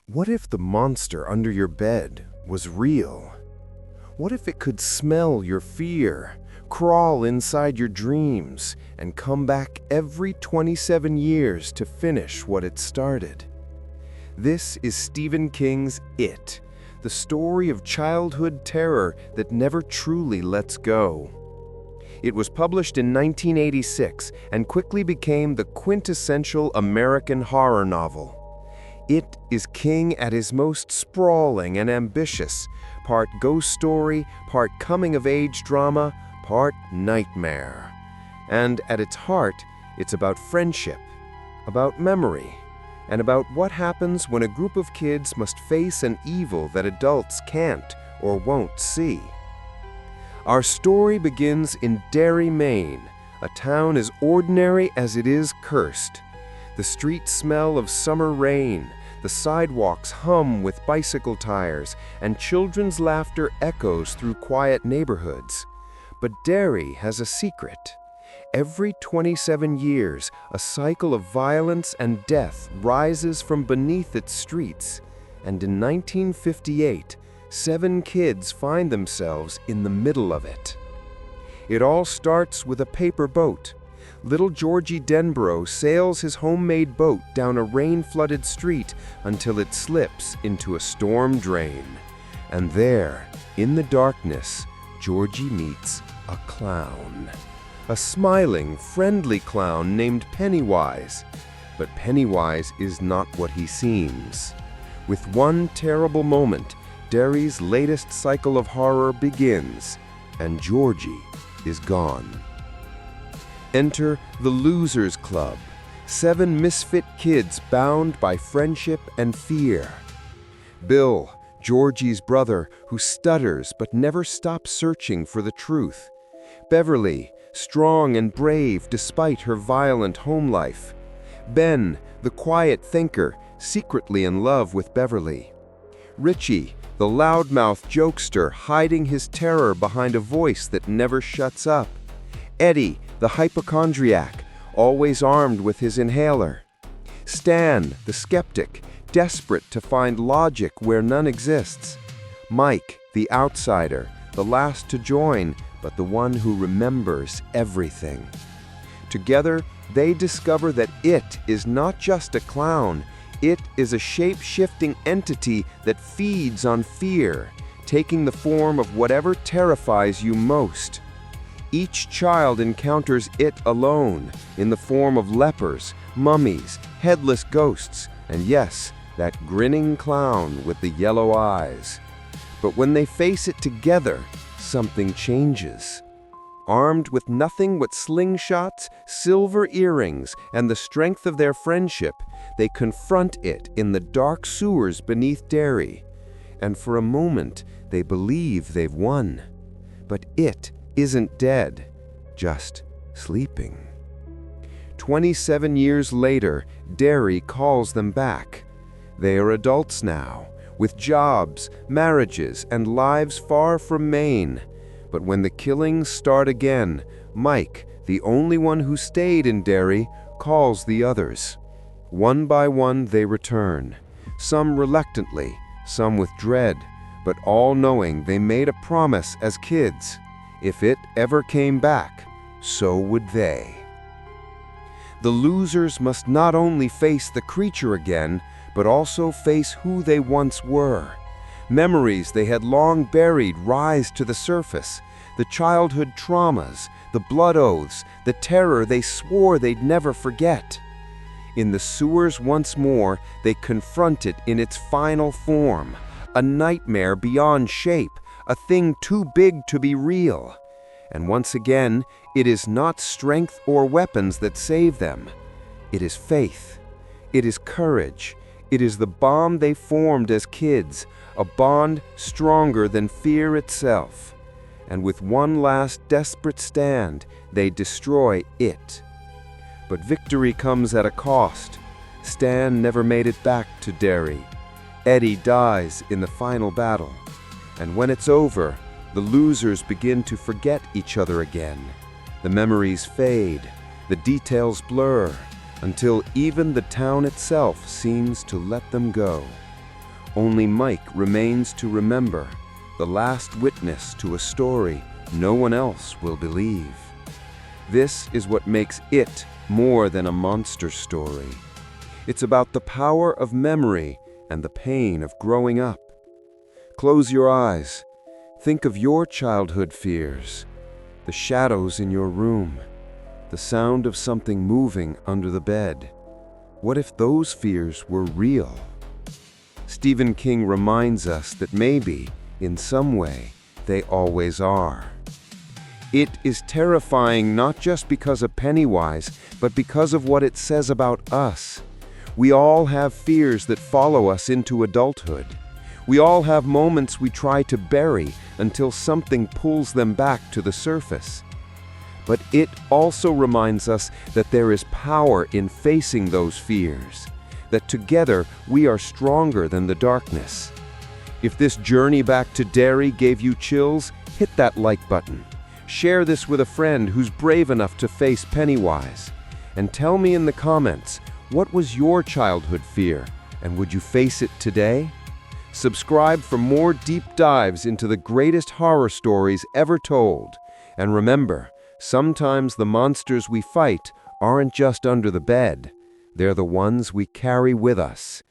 What if the monster under your bed was real? What if it could smell your fear, crawl inside your dreams, and come back every 27 years to finish what it started? This is Stephen King's It, the story of childhood terror that never truly lets go. It was published in 1986 and quickly became the quintessential American horror novel. It is King at his most sprawling and ambitious, part ghost story, part coming-of-age drama, part nightmare. And at its heart, it's about friendship, about memory, and about what happens when a group of kids must face an evil that adults can't or won't see. Our story begins in Derry, Maine, a town as ordinary as it is cursed. The streets smell of summer rain, the sidewalks hum with bicycle tires, and children's laughter echoes through quiet neighborhoods. But Derry has a secret. Every 27 years, a cycle of violence and death rises from beneath its streets, and in 1958, 7 kids find themselves in the middle of it. It all starts with a paper boat. Little Georgie Denbrough sails his homemade boat down a rain-flooded street until it slips into a storm drain. And there, in the darkness, Georgie meets a clown. A smiling, friendly clown named Pennywise. But Pennywise is not what he seems. With one terrible moment, Derry's latest cycle of horror begins, and Georgie is gone. Enter the Losers Club, 7 misfit kids bound by friendship and fear. Bill, Georgie's brother, who stutters but never stops searching for the truth. Beverly, strong and brave despite her violent home life. Ben, the quiet thinker, secretly in love with Beverly. Richie, the loudmouth jokester hiding his terror behind a voice that never shuts up. Eddie, the hypochondriac, always armed with his inhaler. Stan, the skeptic, desperate to find logic where none exists. Mike, the outsider, the last to join, but the one who remembers everything. Together, they discover that it is not just a clown. It is a shape-shifting entity that feeds on fear, taking the form of whatever terrifies you most. Each child encounters it alone, in the form of lepers, mummies, headless ghosts, and yes, that grinning clown with the yellow eyes. But when they face it together, something changes. Armed with nothing but slingshots, silver earrings, and the strength of their friendship, they confront it in the dark sewers beneath Derry. And for a moment, they believe they've won. But it isn't dead, just sleeping. 27 years later, Derry calls them back. They are adults now, with jobs, marriages, and lives far from Maine. But when the killings start again, Mike, the only one who stayed in Derry, calls the others. One by one they return, some reluctantly, some with dread, but all knowing they made a promise as kids. If it ever came back, so would they. The losers must not only face the creature again, but also face who they once were. Memories they had long buried rise to the surface. The childhood traumas, the blood oaths, the terror they swore they'd never forget. In the sewers once more, they confront it in its final form. A nightmare beyond shape, a thing too big to be real. And once again, it is not strength or weapons that save them. It is faith. It is courage. It is the bond they formed as kids, a bond stronger than fear itself. And with one last desperate stand, they destroy it. But victory comes at a cost. Stan never made it back to Derry. Eddie dies in the final battle. And when it's over, the losers begin to forget each other again. The memories fade, the details blur, until even the town itself seems to let them go. Only Mike remains to remember, the last witness to a story no one else will believe. This is what makes it more than a monster story. It's about the power of memory and the pain of growing up. Close your eyes. Think of your childhood fears, the shadows in your room, the sound of something moving under the bed. What if those fears were real? Stephen King reminds us that maybe, in some way, they always are. It is terrifying not just because of Pennywise, but because of what it says about us. We all have fears that follow us into adulthood. We all have moments we try to bury until something pulls them back to the surface. But it also reminds us that there is power in facing those fears, that together we are stronger than the darkness. If this journey back to Derry gave you chills, hit that like button. Share this with a friend who's brave enough to face Pennywise. And tell me in the comments, what was your childhood fear, and would you face it today? Subscribe for more deep dives into the greatest horror stories ever told. And remember, sometimes the monsters we fight aren't just under the bed. They're the ones we carry with us,